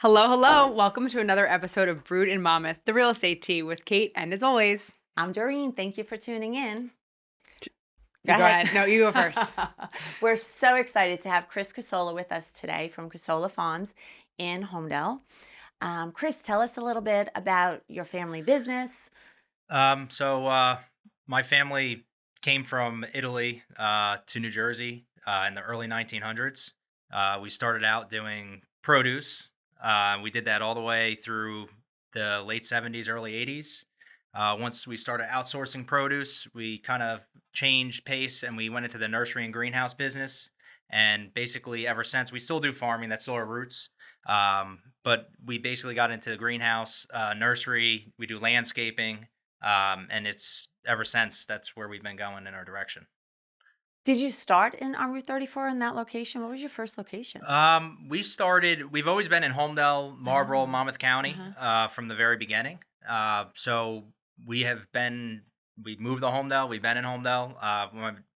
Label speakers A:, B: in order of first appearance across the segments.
A: Hello, hello. Welcome to another episode of Brewed in Monmouth, the real estate tea with Kate. And as always,
B: I'm Doreen. Thank you for tuning in.
A: you go ahead. No, you go first.
B: We're so excited to have Chris Casola with us today from Casola Farms in Holmdel. Chris, tell us a little bit about your family business.
C: My family came from Italy to New Jersey in the early 1900s. We started out doing produce. We did that all the way through the late 70s, early 80s. Once we started outsourcing produce, we kind of changed pace and we went into the nursery and greenhouse business. And basically, ever since, we still do farming. That's still our roots. But we basically got into the greenhouse, nursery. We do landscaping. And it's ever since that's where we've been going in our direction.
B: Did you start on Route 34 in that location? What was your first location?
C: We've always been in Holmdel, Marlboro,
B: Oh,
C: Monmouth County,
B: uh-huh.
C: from the very beginning. So we moved to Holmdel. We've been in Holmdel.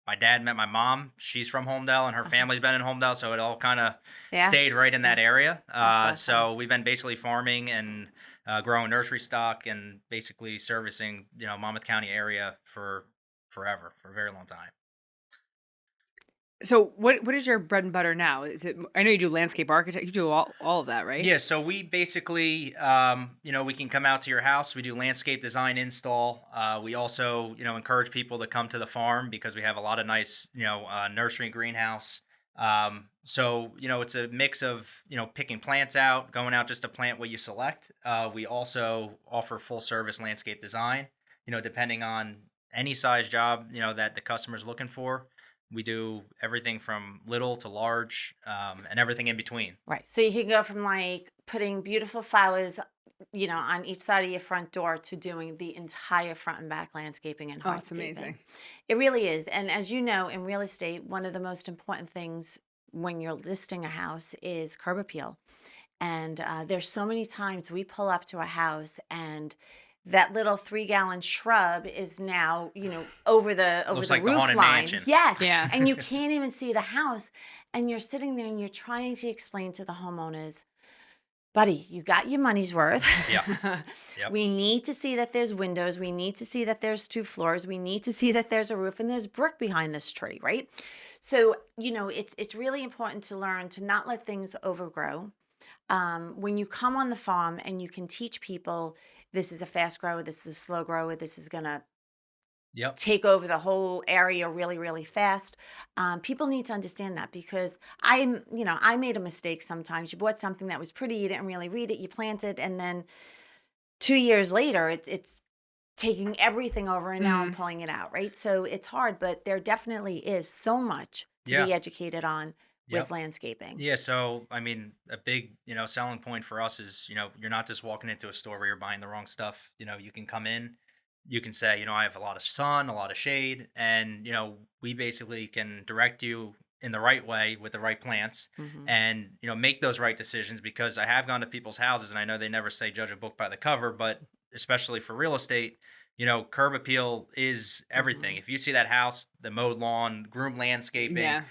C: My dad met my mom. She's from Holmdel and her family's been in Holmdel. So it all kind of
B: Yeah.
C: stayed right in that area.
B: That's
C: So we've been basically farming and growing nursery stock and basically servicing, Monmouth County area for forever, for a very long time.
A: So, what is your bread and butter now? Is it? I know you do landscape architect. You do all of that, right?
C: Yeah, so we basically, we can come out to your house. We do landscape design install. We also, encourage people to come to the farm because we have a lot of nice, nursery and greenhouse. It's a mix of, picking plants out, going out just to plant what you select. We also offer full service landscape design, depending on any size job, that the customer's looking for. We do everything from little to large, and everything in between.
B: Right. So you can go from like putting beautiful flowers, on each side of your front door to doing the entire front and back landscaping and
A: Oh, it's
B: hardscaping.
A: amazing.
B: It really is. And as you know, in real estate, one of the most important things when you're listing a house is curb appeal. And there's so many times we pull up to a house and that little 3-gallon shrub is now, over
C: Looks
B: the
C: like the
B: roof
C: Haunted
B: line.
C: Mansion.
B: Yes.
A: Yeah.
B: And you can't even see the house. And you're sitting there and you're trying to explain to the homeowners, buddy, you got your money's worth.
C: Yeah. Yep.
B: We need to see that there's windows. We need to see that there's 2 floors. We need to see that there's a roof and there's brick behind this tree, right? So, it's really important to learn to not let things overgrow. When you come on the farm and you can teach people this is a fast grower, this is a slow grower, this is going to
C: Yep.
B: take over the whole area really, really fast. People need to understand that because I made a mistake sometimes. You bought something that was pretty, you didn't really read it, you planted, and then 2 years later, it's taking everything over and now I'm
A: Mhm.
B: pulling it out, right? So it's hard, but there definitely is so much to
C: Yeah.
B: be educated on with
C: Yep.
B: landscaping.
C: Yeah, so I mean, a big, selling point for us is, you're not just walking into a store where you're buying the wrong stuff. You can come in, you can say, I have a lot of sun, a lot of shade, and we basically can direct you in the right way with the right plants
B: Hmm.
C: and, make those right decisions because I have gone to people's houses and I know they never say judge a book by the cover, but especially for real estate, curb appeal is everything.
B: Hmm.
C: If you see that house, the mowed lawn, groomed landscaping,
A: Yeah.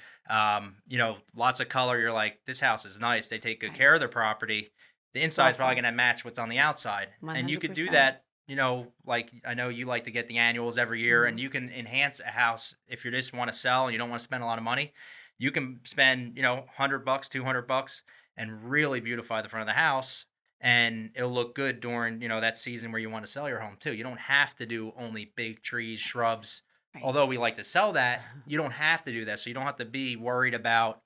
C: lots of color. You're like, this house is nice. They take good
B: Right.
C: care of their property. The inside's probably
B: Soulful.
C: going to match what's on the outside. And you could do
B: 100%.
C: that, like I know you like to get the annuals every year
B: Hmm.
C: and you can enhance a house if you just want to sell and you don't want to spend a lot of money. You can spend, $100, $200 and really beautify the front of the house and it'll look good during, that season where you want to sell your home too. You don't have to do only big trees,
B: Yes.
C: shrubs.
B: Right.
C: Although we like to sell that, you don't have to do that. So you don't have to be worried about,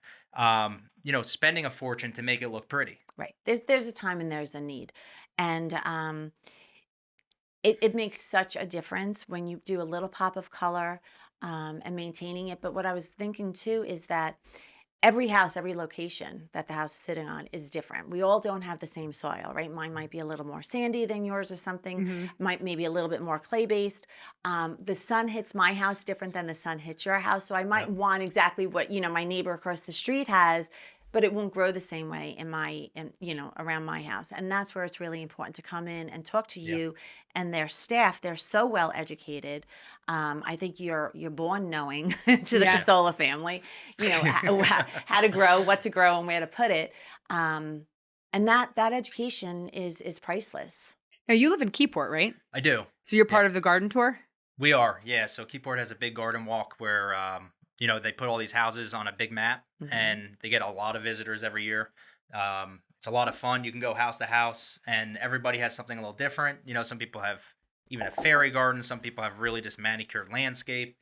C: spending a fortune to make it look pretty.
B: Right. There's a time and there's a need. And it makes such a difference when you do a little pop of color and maintaining it. But what I was thinking too is that every house, every location that the house is sitting on is different. We all don't have the same soil, right? Mine might be a little more sandy than yours or something,
A: Hmm.
B: might maybe a little bit more clay based. The sun hits my house different than the sun hits your house. So I might
C: Yep.
B: want exactly what, my neighbor across the street has, but it won't grow the same way around my house. And that's where it's really important to come in and talk to
C: Yeah.
B: you and their staff. They're so well educated. I think you're born knowing to the
A: Yeah.
B: Casola family, how to grow, what to grow, and where to put it. And that education is priceless.
A: Now you live in Keyport, right?
C: I do.
A: So you're
C: Yeah.
A: part of the garden tour?
C: We are, yeah. So Keyport has a big garden walk where, they put all these houses on a big map,
B: Hmm.
C: and they get a lot of visitors every year. It's a lot of fun. You can go house to house, and everybody has something a little different. Some people have even a fairy garden. Some people have really just manicured landscape.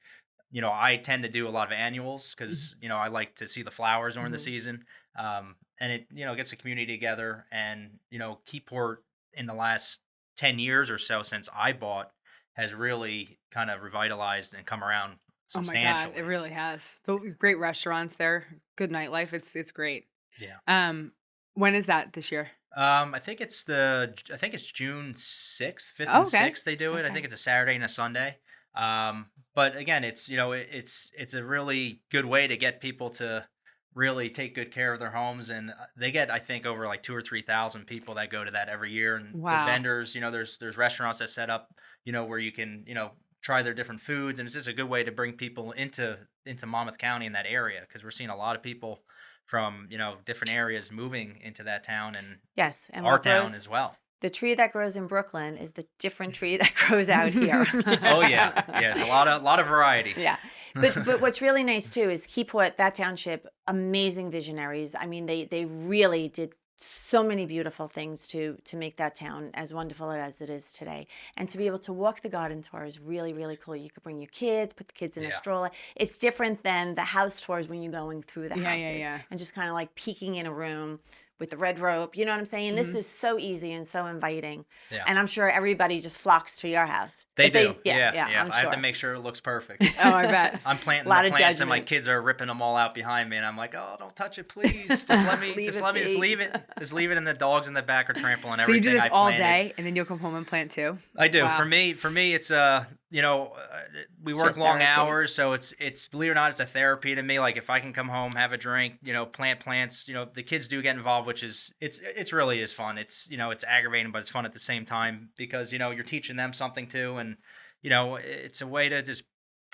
C: I tend to do a lot of annuals because I like to see the flowers during the
B: Hmm.
C: season, and it gets the community together. And Keyport in the last 10 years or so since I bought has really kind of revitalized and come around
A: Oh my god, it
C: substantially.
A: really has. The great restaurants there, good nightlife. It's great.
C: Yeah.
A: Um, when is that this year?
C: I think it's June 6th, 5th
A: Oh,
C: and
A: okay.
C: 6th they do it. I
B: Okay.
C: think it's a Saturday and a Sunday. But again, it's a really good way to get people to really take good care of their homes, and they get, I think, over like 2 or 3,000 people that go to that every year. And the
A: Wow.
C: vendors, there's restaurants that set up, where you can, try their different foods, and it's just a good way to bring people into Monmouth County in that area, because we're seeing a lot of people from different areas moving into that town and
B: Yes. And
C: our
B: what
C: town
B: grows
C: as well.
B: the tree that grows in Brooklyn is the different tree that grows out here.
C: Oh yeah, yeah. It's a lot of variety.
B: Yeah. But what's really nice too is Keyport, that township, amazing visionaries. I mean, they really did so many beautiful things to make that town as wonderful as it is today. And to be able to walk the garden tour is really, really cool. You could bring your kids, put the kids in a
C: Yeah,
B: stroller. It's different than the house tours when you're going through the
A: Yeah, yeah,
B: houses
A: yeah.
B: and just kind of like peeking in a room with the red rope. You know what I'm saying? This
A: Mhm.
B: is so easy and so inviting.
C: yeah.
B: And I'm sure everybody just flocks to your house.
C: They
B: If
C: do.
B: yeah,
C: Yeah,
B: yeah,
C: yeah.
B: I'm
C: I have to
B: sure.
C: make sure it looks perfect.
A: Oh, I bet.
C: I'm
B: A
C: planting the
B: lot of
C: plants, and my
B: judgment.
C: kids are ripping them all out behind me, and I'm like, "Oh, don't touch it, please. Just let me,
B: Leave
C: just
B: it
C: let me, just
B: be.
C: leave it, just leave it." And the dogs in the back are trampling
A: So you do
C: everything
A: this
C: I
A: all
C: planted.
A: day, and then you'll come home and plant too?
C: I do. For
A: Wow.
C: me, it's we
B: It's your
C: work long
B: therapy.
C: hours, so it's believe it or not, it's a therapy to me. Like if I can come home, have a drink, plant plants. The kids do get involved, which is it's really is fun. It's aggravating, but it's fun at the same time because you're teaching them something too, and it's a way to just.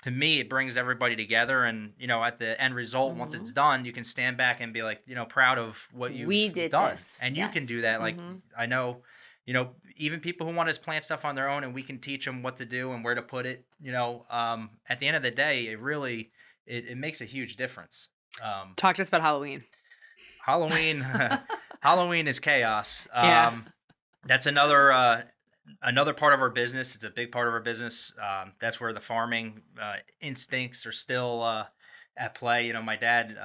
C: To me, it brings everybody together, and at the end result, once it's
B: Hmm.
C: done, you can stand back and be like, proud of what
B: We
C: you've
B: did
C: done,
B: this.
C: and you can do
B: Yes.
C: that. Like
B: Hmm.
C: I know even people who want to plant stuff on their own, and we can teach them what to do and where to put it. At the end of the day, it really it makes a huge difference. Um,
A: Talk to us about Halloween.
C: Halloween, Halloween is chaos.
A: Yeah.
C: That's another part of our business. It's a big part of our business. That's where the farming instincts are still at play. My dad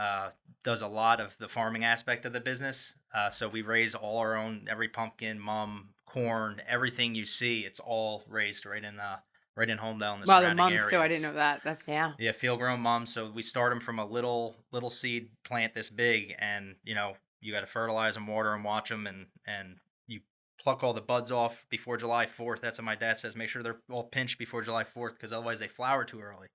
C: does a lot of the farming aspect of the business. So we raise all our own, every pumpkin, corn, everything you see. It's all raised right in Holmdel and the
A: Wow, the
C: surrounding
A: mums too. I didn't
C: areas.
A: know that. That's
B: Yeah.
C: Yeah, field grown mums. So we start them from a little seed plant this big, and you got to fertilize them, water them, watch them, and you pluck all the buds off before July 4th. That's what my dad says. Make sure they're all pinched before July 4th, because otherwise they flower too early.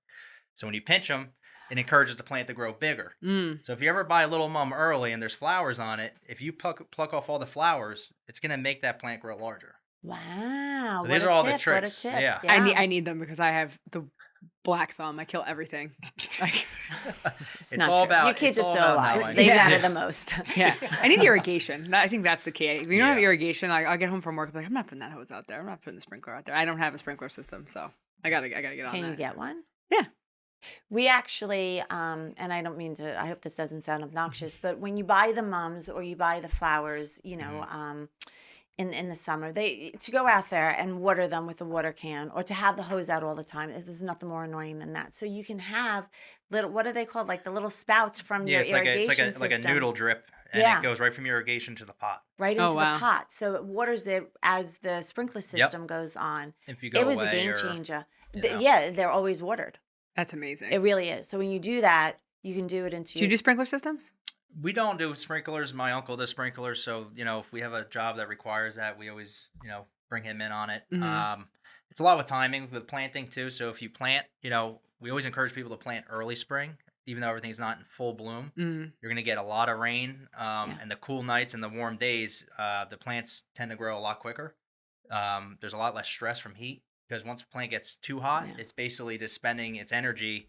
C: So when you pinch them, it encourages the plant to grow bigger.
A: mm,
C: So if you ever buy a little mum early and there's flowers on it, if you pluck off all the flowers, it's gonna make that plant grow larger.
B: Wow.
C: So
B: What
C: these
B: a
C: are all the
B: tip. What a
C: tricks.
B: tip.
C: Yeah.
B: Yeah.
A: I need them because I have the black thumb. I kill everything. Like,
B: It's
C: It's
B: not
C: all
B: true. Your
C: about
B: kids
C: it's
B: are
C: all
B: still
C: about
B: alive.
C: knowing.
B: They
A: Yeah.
B: matter the most.
A: yeah, I need irrigation. I think that's the key. If you don't have
C: Yeah.
A: irrigation, I'll get home from work. I'm like, I'm not putting that hose out there. I'm not putting the sprinkler out there. I don't have a sprinkler system, so I gotta get on
B: Can you
A: that.
B: get one?
A: Yeah.
B: We actually, and I don't mean to, I hope this doesn't sound obnoxious, but when you buy the mums or you buy the flowers,
C: Mhm.
B: in the summer, they to go out there and water them with a water can or to have the hose out all the time. There's nothing more annoying than that. So you can have little, what are they called? Like the little spouts from
C: Yeah,
B: your
C: it's like
B: irrigation
C: a
B: system.
C: noodle drip, and it
B: Yeah,
C: goes right from your irrigation to the pot.
B: right
A: Oh
B: into the
A: wow,
B: pot. So it waters it as the sprinkler
C: Yep.
B: system goes on.
C: If you
B: It
C: go
B: was a
C: away,
B: game
C: or
B: changer.
C: you know,
B: Yeah, they're always watered.
A: that's amazing.
B: It really is. So when you do that, you can do it into
A: Do you
B: your
A: do sprinkler systems?
C: we don't do sprinklers. My uncle does sprinklers, so if we have a job that requires that, we always bring him in on it.
A: Hmm.
C: It's a lot with timing with planting too. So if you plant, we always encourage people to plant early spring, even though everything's not in full bloom.
A: Mm.
C: You're going to get a lot of rain,
B: yeah.
C: and the cool nights and the warm days. The plants tend to grow a lot quicker. There's a lot less stress from heat, because once a plant gets too hot,
B: Yeah.
C: it's basically just spending its energy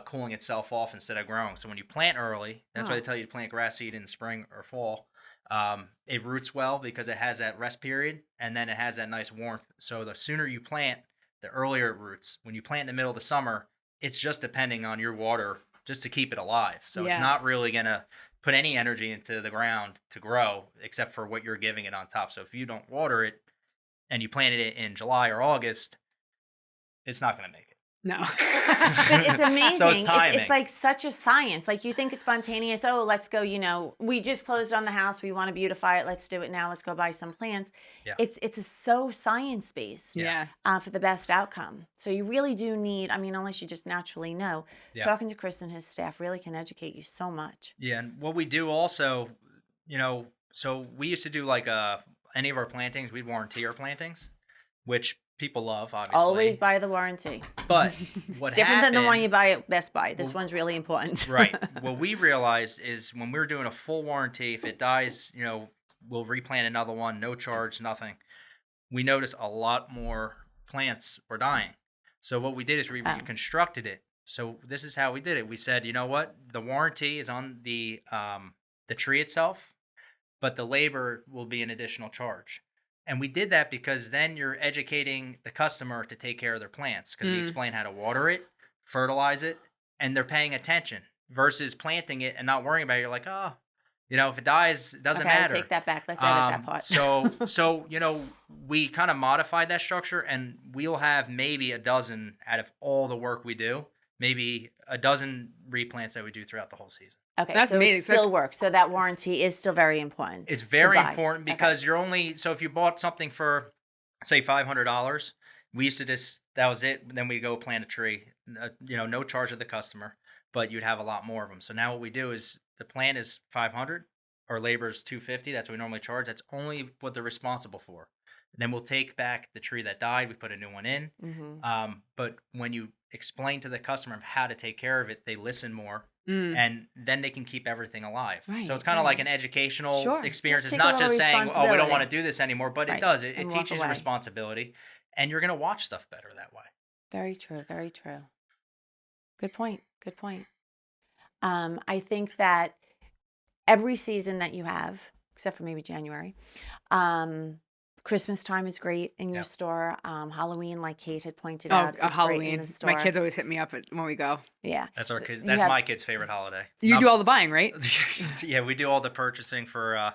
C: cooling itself off instead of growing. So when you plant early, that's why
B: Oh.
C: they tell you to plant grass seed in spring or fall. It roots well because it has that rest period, and then it has that nice warmth. So the sooner you plant, the earlier it roots. When you plant in the middle of the summer, it's just depending on your water just to keep it alive. So it's
A: Yeah.
C: not really going to put any energy into the ground to grow except for what you're giving it on top. So if you don't water it and you planted it in July or August, it's not going to make it.
A: No.
B: But it's amazing.
C: So it's timing.
B: It's like such a science. Like you think it's spontaneous. Oh, let's go. We just closed on the house. We want to beautify it. Let's do it now. Let's go buy some plants.
C: Yeah.
B: It's so science based.
A: Yeah.
B: For the best outcome. So you really do need. I mean, unless you just naturally know.
C: Yeah.
B: Talking to Chris and his staff really can educate you so much.
C: Yeah, and what we do also, so we used to do like any of our plantings, we'd warranty our plantings, which people love, obviously.
B: Always buy the warranty.
C: But what
B: It's different than the one
C: happened-
B: you buy at Best Buy. This one's really important.
C: Right. What we realized is when we were doing a full warranty, if it dies, we'll replant another one, no charge, nothing. We noticed a lot more plants were dying. So what we did is we reconstructed it. So this is how we did it. We said, you know what? The warranty is on the tree itself, but the labor will be an additional charge. And we did that because then you're educating the customer to take care of their plants because we explain how to water it, fertilize it, and they're paying attention versus planting it and not worrying about it. You're like, oh, if it dies, it doesn't matter.
B: Take that back. Let's edit that part.
C: So we kind of modified that structure, and we'll have maybe a dozen out of all the work we do, maybe a dozen replants that we do throughout the whole season.
B: Okay,
A: That's
B: so
A: amazing.
B: it
A: So
B: still works. So that warranty is still very important.
C: It's
B: to
C: very
B: buy.
C: important because you're only, so if you bought something for, say, $500, we used to that was it. Then we go plant a tree, no charge to the customer, but you'd have a lot more of them. So now what we do is the plant is $500, our labor is $250. That's what we normally charge. That's only what they're responsible for. Then we'll take back the tree that died. We put a new one in.
B: Mm-hmm.
C: But when you explain to the customer how to take care of it, they listen more.
A: Mm.
C: And then they can keep everything alive.
B: Right,
C: So it's kind of like an educational
B: Sure.
C: experience.
B: Let's
C: It's
B: take a
C: not just
B: little
C: saying, oh, we don't want to
B: responsibility.
C: do this anymore, but
B: Right.
C: it does. It
B: And walk
C: teaches you
B: away.
C: responsibility, and you're going to watch stuff better that way.
B: Very true. Very true. Good point. Good point. I think that every season that you have, except for maybe January, Christmas time is great in your
C: Yep.
B: store. Halloween, like Kate had pointed
A: Oh,
B: out, is great in
A: Halloween.
B: the store.
A: My kids always hit me up when we go.
B: Yeah.
C: That's our kids.
B: You
C: That's
B: have-
C: my kid's favorite holiday.
A: You do all the buying, right?
C: Yeah, we do all the purchasing for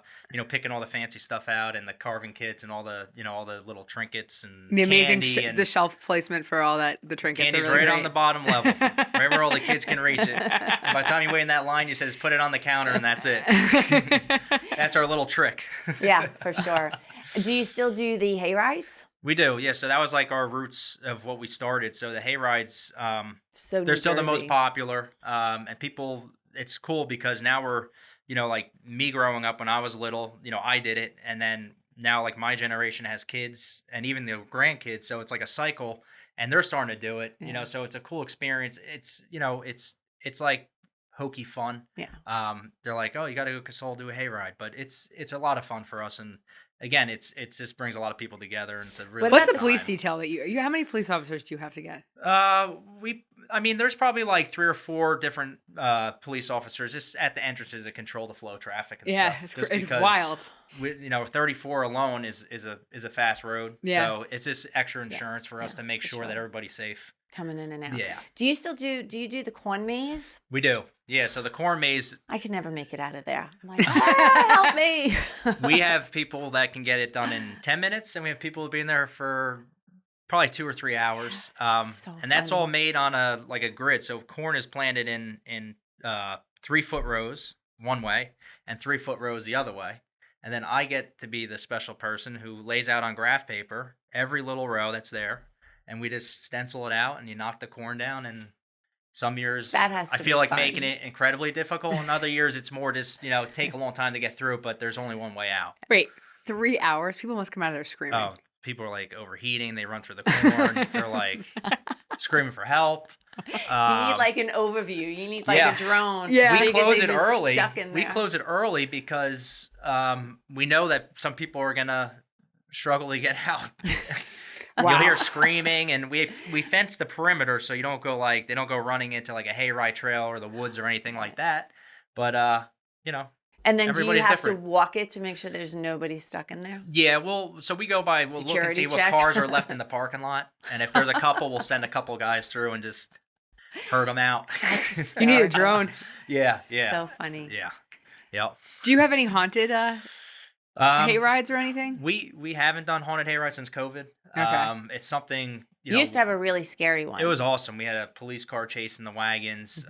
C: picking all the fancy stuff out and the carving kits and all the all the little trinkets and
A: The amazing
C: candy and
A: the shelf placement for all that, the trinkets
C: candy's
A: are really
C: right
A: great.
C: on the bottom level, right where all the kids can reach it. And by the time you wait in that line, you says put it on the counter and that's it. That's our little trick.
B: Yeah, for sure. Do you still do the hayrides?
C: We do, yeah. So that was like our roots of what we started. So the hayrides,
B: So
C: they're
B: New
C: still the most
B: Jersey.
C: popular, and people. It's cool because now we're, like me growing up when I was little, I did it, and then now like my generation has kids and even the grandkids. So it's like a cycle, and they're starting to do it.
B: Yeah.
C: So it's a cool experience. It's it's like hokey fun.
B: Yeah.
C: They're like, oh, you got to go Casola do a hayride, but it's a lot of fun for us, and again, it's just brings a lot of people together, and it's a really
A: What's
C: good
A: the police
C: time.
A: detail that you how many police officers do you have to get?
C: There's probably like 3 or 4 different police officers just at the entrances that control the flow of traffic and
A: Yeah,
C: stuff.
A: it's
C: just
A: it's
C: because
A: wild.
C: 34 alone is a fast road.
A: Yeah.
C: So it's just extra insurance for us
B: Yeah,
C: to make
B: for
C: sure that
B: sure.
C: everybody's safe.
B: Coming in and out.
C: Yeah.
B: Do you still do the corn maze?
C: We do. Yeah, so the corn maze,
B: I could never make it out of there. I'm like, help me.
C: we have people that can get it done in 10 minutes, and we have people being there for probably 2 or 3 hours.
B: So
C: And that's
B: funny.
C: all made on a grid. So corn is planted in 3-foot rows one way and 3-foot rows the other way. And then I get to be the special person who lays out on graph paper every little row that's there, and we just stencil it out, and you knock the corn down. And some years
B: That has
C: I
B: to
C: feel
B: be
C: like
B: fun.
C: making it incredibly difficult, and other years it's more just take a long time to get through, but there's only one way out.
A: Wait, 3 hours? People must come out of there screaming.
C: Oh, people are like overheating. They run through the corn. They're like screaming for help.
B: You need like an overview. You need like
C: yeah.
B: a drone.
A: Yeah.
B: so
C: We
B: you can
C: close
B: see
C: it
B: who's
C: early.
B: Stuck in
C: We
B: there.
C: close it early because we know that some people are gonna struggle to get out.
A: Wow.
C: You'll hear screaming, and we fence the perimeter so you don't go they don't go running into like a hayride trail or the woods or anything like that. But
B: And then do you
C: everybody's
B: have
C: different.
B: to walk it to make sure there's nobody stuck in there?
C: Yeah, so we go by, we'll look and
B: Security
C: see what
B: check.
C: cars are left in the parking lot. And if there's a couple, we'll send a couple guys through and just herd them out.
A: You need a drone.
C: Yeah.
B: So funny.
C: Yeah. Yep.
A: Do you have any haunted hay rides or anything?
C: We haven't done haunted hayride since COVID.
A: Okay.
C: It's something,
B: You used to have a really scary one.
C: It was awesome. We had a police car chasing the wagons.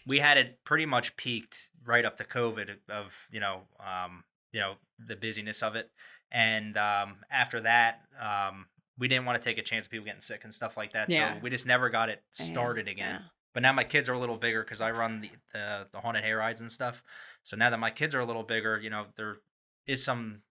C: We had it pretty much peaked right up to COVID of the busyness of it, and after that, we didn't want to take a chance of people getting sick and stuff like that.
A: Yeah.
C: So we just never got it started again.
B: Yeah.
C: But now my kids are a little bigger because I run the haunted hayrides and stuff. So now that my kids are a little bigger, there is some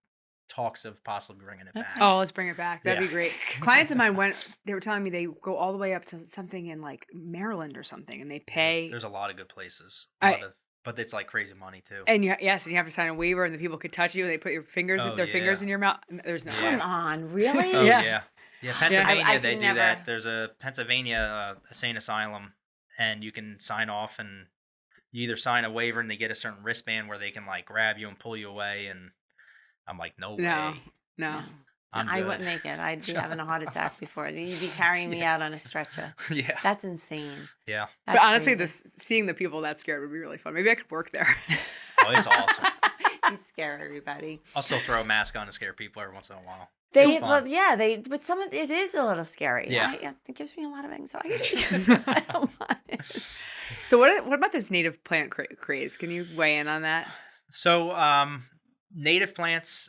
C: talks of possibly bringing it back.
A: Oh, let's bring it back. That'd
C: Yeah.
A: be great. Clients of mine they were telling me they go all the way up to something in like Maryland or something, and they pay.
C: There's a lot of good places. But it's like crazy money too.
A: And you have to sign a waiver, and the people could touch you, and they put fingers in your mouth. There's no.
B: Come on, really?
C: Oh,
A: Yeah.
C: yeah. Pennsylvania,
B: I
C: they
B: can
C: do
B: never-
C: that. There's a Pennsylvania insane asylum, and you can sign off, and you either sign a waiver, and they get a certain wristband where they can like grab you and pull you away. And I'm like, no
A: No.
C: way.
A: No.
C: I'm
B: I
C: good.
B: wouldn't make it. I'd be having a heart attack before. You'd be carrying me out on a stretcher.
C: Yeah.
B: That's insane.
C: Yeah.
B: That's
A: But honestly,
B: crazy.
A: seeing the people that scared would be really fun. Maybe I could work there.
C: Oh, it's awesome.
B: You scare everybody.
C: I'll still throw a mask on to scare people every once in a while.
B: They,
C: It's fun.
B: well, yeah, but some of it is a little scary.
C: Yeah.
B: It gives me a lot of anxiety. I don't want it.
A: So what about this native plant craze? Can you weigh in on that?
C: So, native plants,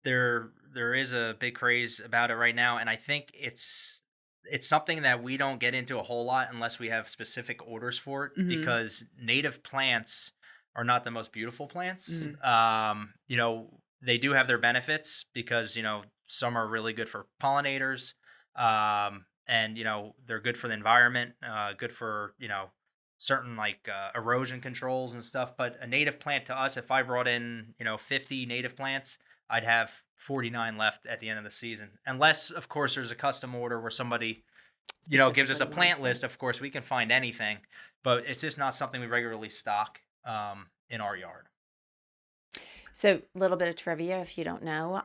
C: there is a big craze about it right now, and I think it's something that we don't get into a whole lot unless we have specific orders for it,
A: Mhm.
C: because native plants are not the most beautiful plants.
A: Mhm.
C: They do have their benefits because some are really good for pollinators, and they're good for the environment, good for certain like erosion controls and stuff. But a native plant to us, if I brought in 50 native plants, I'd have 49 left at the end of the season, unless of course there's a custom order where somebody gives us a
B: Specifically
C: plant
B: wants it.
C: list. Of course we can find anything, but it's just not something we regularly stock in our yard.
B: So, a little bit of trivia if you don't know.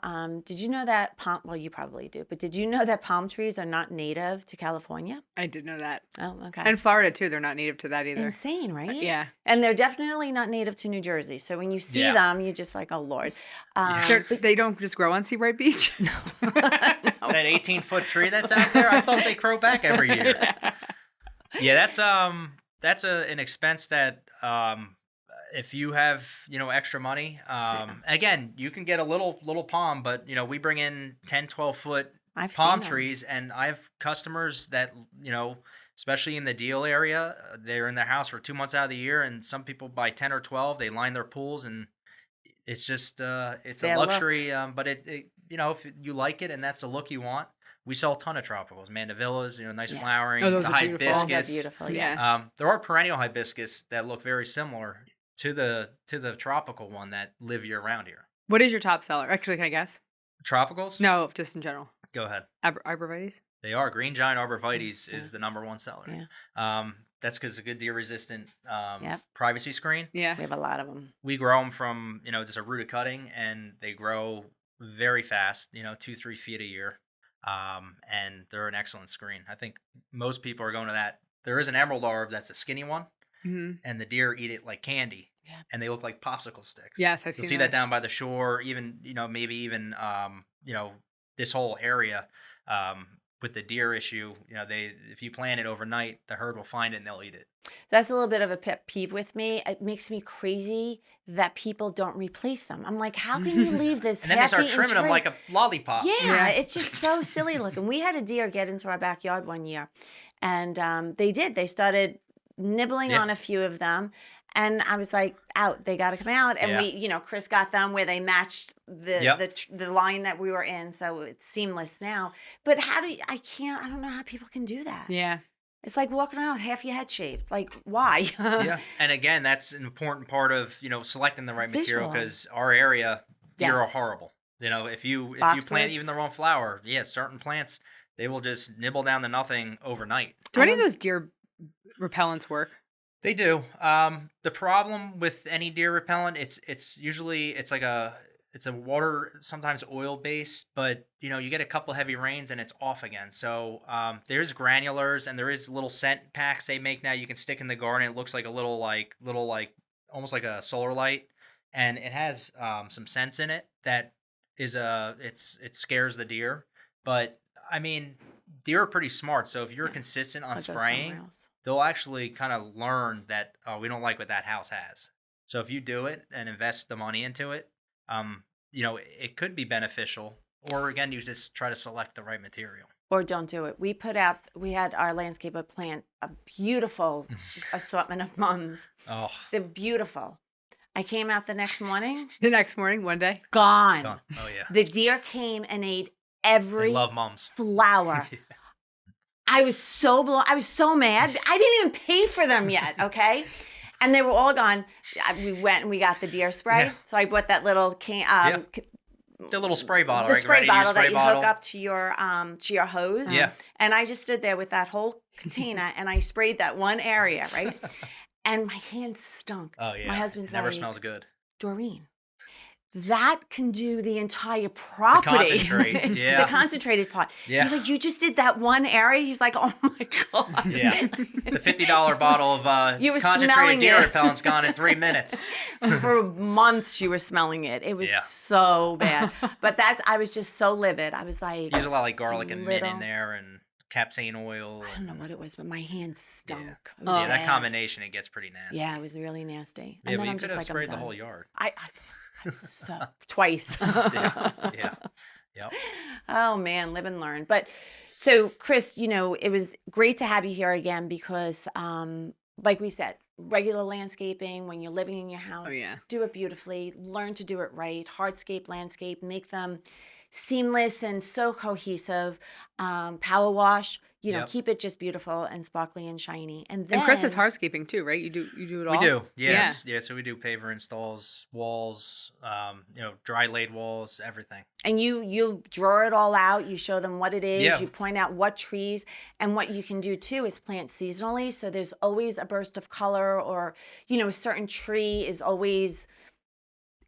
B: Did you know that well, you probably do, but did you know that palm trees are not native to California?
A: I did know that.
B: Oh, okay.
A: And Florida too. They're not native to that either.
B: Insane, right?
A: Yeah.
B: And they're definitely not native to New Jersey. So when you see
C: Yeah.
B: them, you're just like, oh, Lord.
A: They don't just grow on Seabright Beach.
C: That 18-foot tree that's out there, I thought they grow back every year. Yeah, that's an expense that if you have extra money, again, you can get a little palm, but we bring in 10, 12-foot
B: I've
C: palm
B: seen them.
C: trees, and I have customers that especially in the deal area, they're in their house for 2 months out of the year, and some people buy 10 or 12. They line their pools, and it's just it's a
B: Their look.
C: luxury. But it if you like it and that's the look you want, we sell a ton of tropicals, mandavillas, nice
B: Yeah.
C: flowering,
A: Oh, those
C: the
A: are beautiful.
B: Those
C: hibiscus.
B: are beautiful.
A: Yes.
B: Yes.
C: There are perennial hibiscus that look very similar to the tropical one that live year round here.
A: What is your top seller? Actually, can I guess?
C: Tropicals?
A: No, just in general.
C: Go ahead.
A: Arborvitaes?
C: They are. Green giant arborvitaes is the number one seller.
B: Yeah.
C: That's because it's a good deer resistant
B: Yep.
C: privacy screen.
A: Yeah.
B: We have a lot of them.
C: We grow them from just a rooted cutting, and they grow very fast. 2-3 feet a year, and they're an excellent screen. I think most people are going to that. There is an emerald arb that's a skinny one,
A: hmm
C: and the deer eat it like candy.
B: Yeah.
C: And they look like popsicle sticks.
A: Yes, I've
C: You'll
A: seen
C: see that
A: those.
C: down by the shore, even maybe even this whole area with the deer issue. If you plant it overnight, the herd will find it and they'll eat it.
B: That's a little bit of a pet peeve with me. It makes me crazy that people don't replace them. I'm like, how can you leave this
C: And then they start
B: half-eaten
C: trimming them
B: tree?
C: like a lollipop.
B: Yeah,
A: Yeah.
B: it's just so silly looking. We had a deer get into our backyard one year, and they did. They started nibbling
C: Yeah.
B: on a few of them, and I was like, out. They got to come out. And
C: Yeah.
B: Chris got them where they matched
C: Yep.
B: the line that we were in, so it's seamless now. But I don't know how people can do that.
A: Yeah.
B: It's like walking around with half your head shaved. Like, why?
C: Yeah. And again, that's an important part of selecting the right material,
B: Visual.
C: because our area, deer are
B: Yes.
C: horrible. If you plant even
B: Boxwoods.
C: the wrong flower, certain plants, they will just nibble down to nothing overnight.
A: Do any of those deer repellents work?
C: They do. The problem with any deer repellent, it's usually it's a water, sometimes oil base, but you get a couple heavy rains and it's off again. So there's granulars and there is little scent packs they make now. You can stick in the garden. It looks like a little almost like a solar light, and it has some scents in it that is it scares the deer. But I mean, deer are pretty smart. So if you're consistent on
B: I'll go somewhere
C: spraying,
B: else.
C: they'll actually kind of learn that, oh, we don't like what that house has. So if you do it and invest the money into it, it could be beneficial. Or again, you just try to select the right material.
B: Or don't do it. We had our landscaper plant a beautiful assortment of mums.
C: Oh,
B: They're beautiful. I came out the next morning,
A: The next morning, one day.
B: gone.
C: done. Oh yeah.
B: The deer came and ate
C: They
B: every
C: love mums.
B: flower.
C: Yeah.
B: I was so mad. I didn't even pay for them yet, okay? And they were all gone. We went and we got the deer spray.
C: Yeah.
B: So I bought that little can,
C: The little spray bottle,
B: the
C: right?
B: spray
C: Ready-to-use
B: bottle that you
C: bottle.
B: hook up to your hose.
C: Yeah.
B: And I just stood there with that whole container and I sprayed that one area, right? And my hands stunk.
C: Oh yeah.
B: My husband's
C: Never
B: like,
C: smells good.
B: Doreen, that can do the entire property.
C: concentrate, yeah.
B: The concentrated part.
C: Yeah.
B: He's like, you just did that one area? He's like, oh my God.
C: Yeah. The $50 bottle of
B: You were smelling
C: concentrated deer
B: it.
C: repellent's gone in 3 minutes.
B: For months you were smelling it. It was
C: Yeah.
B: so bad. But I was just so livid. I was like,
C: Use a lot like garlic and mint in
B: little-
C: there and capsaicin oil.
B: I don't know what it was, but my hands stunk.
C: Yeah.
B: It was
C: Yeah, that
B: bad.
C: combination, it gets pretty nasty.
B: Yeah, it was really nasty.
C: Yeah,
B: And
C: but
B: then
C: you
B: I'm
C: could
B: just
C: have
B: like, I'm
C: sprayed the
B: done.
C: whole yard.
B: I so, twice.
C: Yeah. Yeah. Yep.
B: Oh man, live and learn. But so Chris, it was great to have you here again because like we said, regular landscaping, when you're living in your house,
A: Oh, yeah.
B: do it beautifully, learn to do it right, hardscape, landscape, make them seamless and so cohesive. Power wash,
C: Yep.
B: keep it just beautiful and sparkly and shiny. And then
A: And Chris is hardscaping too, right? You do it all.
C: We do. Yes. Yeah. So we do paver installs, walls, dry laid walls, everything.
B: And you draw it all out. You show them what it is.
C: Yeah.
B: You point out what trees. And what you can do too is plant seasonally. So there's always a burst of color, or a certain tree is always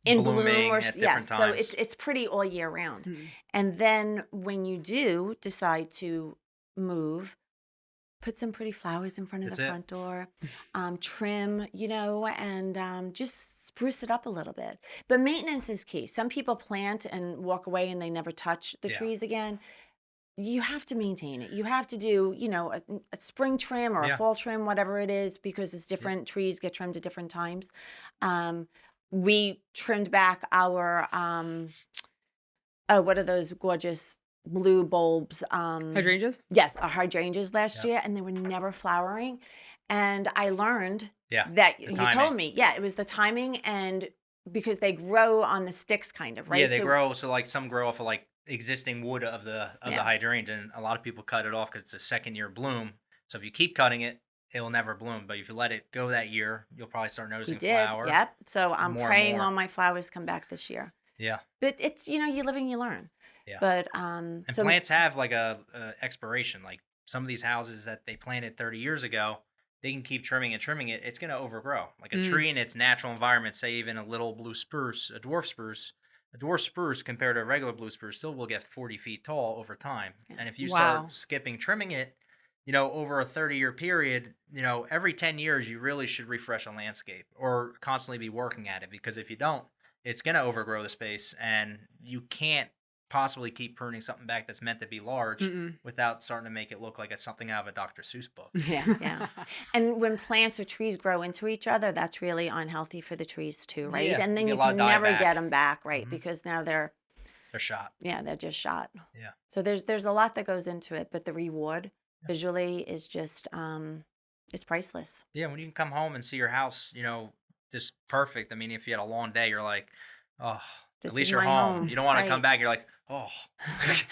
B: in bloom,
C: Blooming
B: or
C: at different
B: yes. So
C: times.
B: it's pretty all year round.
A: Mhm.
B: And then when you do decide to move, put some pretty flowers in front of
C: That's
B: the
C: it.
B: front door, trim, and just spruce it up a little bit. But maintenance is key. Some people plant and walk away and they never touch the
C: Yeah.
B: trees again. You have to maintain it. You have to do, a spring trim or a
C: Yeah.
B: fall trim, whatever it is, because it's different. Trees get trimmed at different times. We trimmed back our, what are those gorgeous blue bulbs?
A: Hydrangeas?
B: Yes, our hydrangeas last
C: Yep.
B: year, and they were never flowering. And I learned
C: Yeah.
B: that
C: the
B: you
C: timing.
B: told me, it was the timing, and because they grow on the sticks, kind of, right?
C: Yeah, they
B: So-
C: grow. So like some grow off of like existing wood of the
B: Yeah.
C: hydrangea, and a lot of people cut it off because it's a second year bloom. So if you keep cutting it, it will never bloom. But if you let it go that year, you'll probably start
B: We
C: noticing
B: did,
C: flower.
B: yep. So I'm
C: more and
B: praying
C: more.
B: all my flowers come back this year.
C: Yeah.
B: But it's, you live and you learn.
C: Yeah.
B: But
C: And
B: so
C: plants have like a expiration. Like some of these houses that they planted 30 years ago, they can keep trimming and trimming it. It's going to overgrow. Like a
A: Mm.
C: tree in its natural environment, say even a little blue spruce, a dwarf spruce compared to a regular blue spruce still will get 40 feet tall over time.
B: Yeah.
C: And if you
A: Wow.
C: start skipping trimming it, over a 30-year period, every 10 years, you really should refresh a landscape or constantly be working at it, because if you don't, it's going to overgrow the space, and you can't possibly keep pruning something back that's meant to be large
A: Mm-mm.
C: without starting to make it look like it's something out of a Dr. Seuss book.
B: yeah. And when plants or trees grow into each other, that's really unhealthy for the trees too, right?
C: Yeah,
B: And then
C: you
B: you
C: get a lot
B: can
C: of
B: never
C: dieback.
B: get them back, right?
C: Mhm.
B: Because now they're
C: shot.
B: they're just shot.
C: Yeah.
B: So there's a lot that goes into it, but the reward visually is just it's priceless.
C: Yeah, when you can come home and see your house, just perfect. I mean, if you had a long day, you're like, oh,
B: This
C: at least
B: is
C: you're
B: my
C: home.
B: home.
C: You don't want
B: Right.
C: to come back. You're like, oh.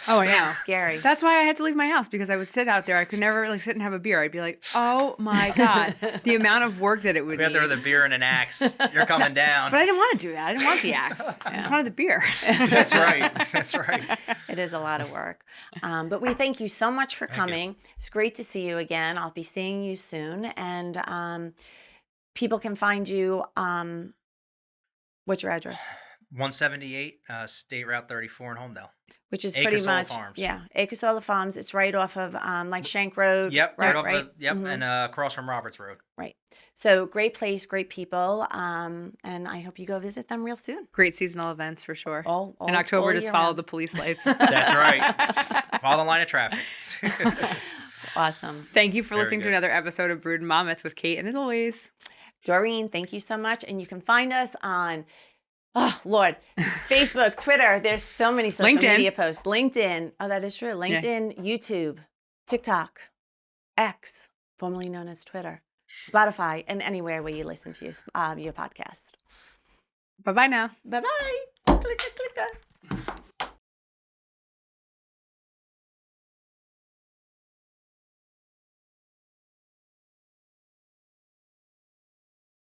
A: Oh, I know.
B: Scary.
A: That's why I had to leave my house, because I would sit out there. I could never sit and have a beer. I'd be like, oh my God, the amount of work that it would
C: Be out there
A: need.
C: with a beer and an axe. You're coming down.
A: But I didn't want to do that. I didn't want the axe. I just wanted the beer.
C: That's right. That's right.
B: It is a lot of work. But we thank you so much for
C: Thank you.
B: coming. It's great to see you again. I'll be seeing you soon. And people can find you. What's your address?
C: 178 State Route 34 in Holmdel.
B: Which is
C: A
B: pretty
C: Casola
B: much
C: Farms.
B: Casola Farms. It's right off of like Shank Road.
C: Yep, right off
B: right.
C: and across from Roberts Road.
B: Right. So great place, great people, and I hope you go visit them real soon.
A: Great seasonal events for sure.
B: All
A: In October,
B: all
A: just
B: year
A: follow
B: round.
A: the police lights.
C: That's right. Follow the line of traffic.
B: Awesome.
A: Thank you for
C: Very
A: listening to
C: good.
A: another episode of Brewed in Monmouth with Kate, and as always,
B: Doreen, thank you so much. And you can find us on, oh, Lord, Facebook, Twitter. There's so many social
A: LinkedIn.
B: media posts. LinkedIn. Oh, that is true. LinkedIn, YouTube, TikTok, X, formerly known as Twitter, Spotify, and anywhere where you listen to your podcast.
A: bye-bye now.
B: Bye-bye. Clicker, clicker.